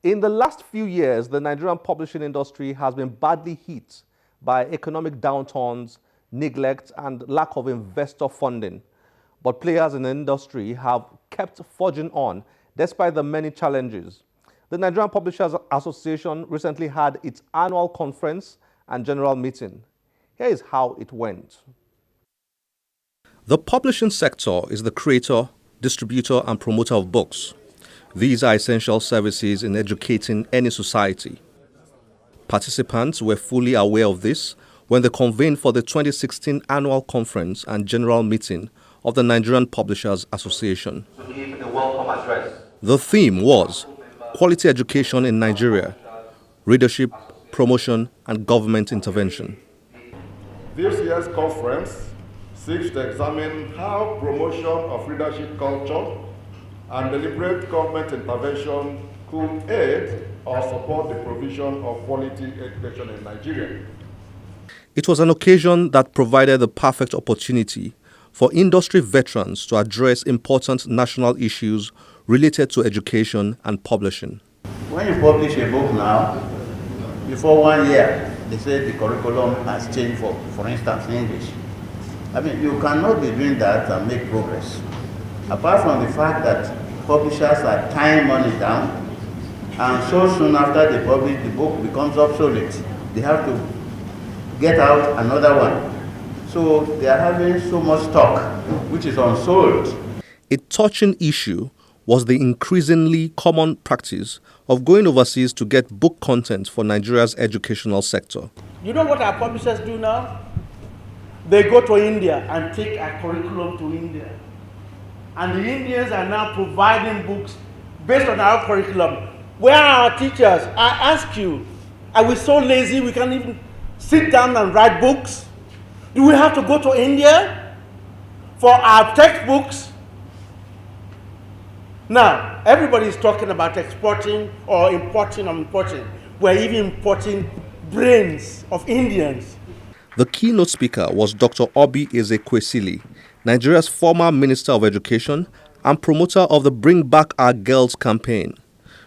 In the last few years, the Nigerian publishing industry has been badly hit by economic downturns, neglect, and lack of investor funding. But players in the industry have kept forging on despite the many challenges. The Nigerian Publishers Association recently had its annual conference and general meeting. Here is how it went. The publishing sector is the creator, distributor, and promoter of books. These are essential services in educating any society. Participants were fully aware of this when they convened for the 2016 annual conference and general meeting of the Nigerian Publishers Association. The theme was Quality Education in Nigeria, Readership, Promotion, and Government Intervention. This year's conference seeks to examine how promotion of readership culture and deliberate government intervention could aid or support the provision of quality education in Nigeria. It was an occasion that provided the perfect opportunity for industry veterans to address important national issues related to education and publishing. When you publish a book now, before 1 year, they say the curriculum has changed for instance, English. I mean, you cannot be doing that and make progress. Apart from the fact that publishers are tying money down, and so soon after they publish, the book becomes obsolete. They have to get out another one. So they are having so much stock, which is unsold. A touching issue was the increasingly common practice of going overseas to get book content for Nigeria's educational sector. You know what our publishers do now? They go to India and take a curriculum to India. And the Indians are now providing books based on our curriculum. Where are our teachers? I ask you, are we so lazy we can't even sit down and write books? Do we have to go to India for our textbooks? Now, everybody is talking about exporting or importing or importing. We're even importing brains of Indians. The keynote speaker was Dr. Obi Ezekwesili, Nigeria's former Minister of Education and promoter of the Bring Back Our Girls campaign.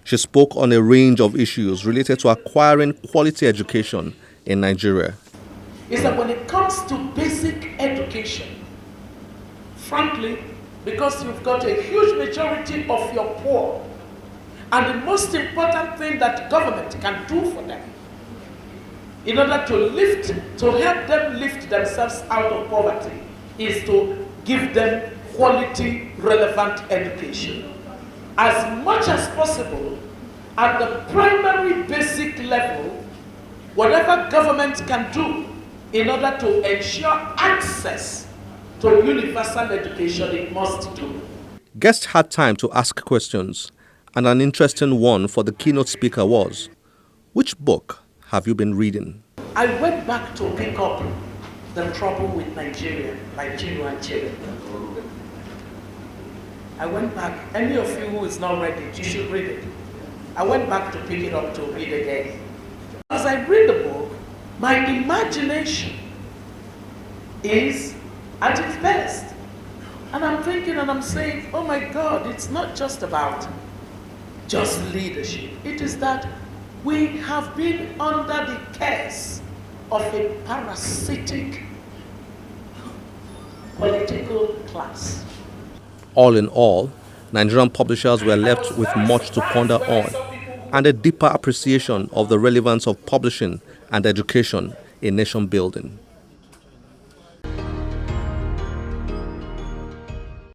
She spoke on a range of issues related to acquiring quality education in Nigeria. Is that when it comes to basic education, frankly, because you've got a huge majority of your poor, and the most important thing that government can do for them in order to help them lift themselves out of poverty is to give them quality, relevant education. As much as possible, at the primary basic level, whatever government can do in order to ensure access to universal education, it must do. Guests had time to ask questions, and an interesting one for the keynote speaker was, which book have you been reading? I went back to pick up The Trouble with Nigeria by Nigerian. I went back. Any of you who is not read it, you should read it. I went back to pick it up to read again. As I read the book, my imagination is at its best. And I'm thinking and I'm saying, oh my God, it's not just about just leadership. It is that we have been under the curse of a parasitic political class. All in all, Nigerian publishers were left with much to ponder on and a deeper appreciation of the relevance of publishing and education in nation building.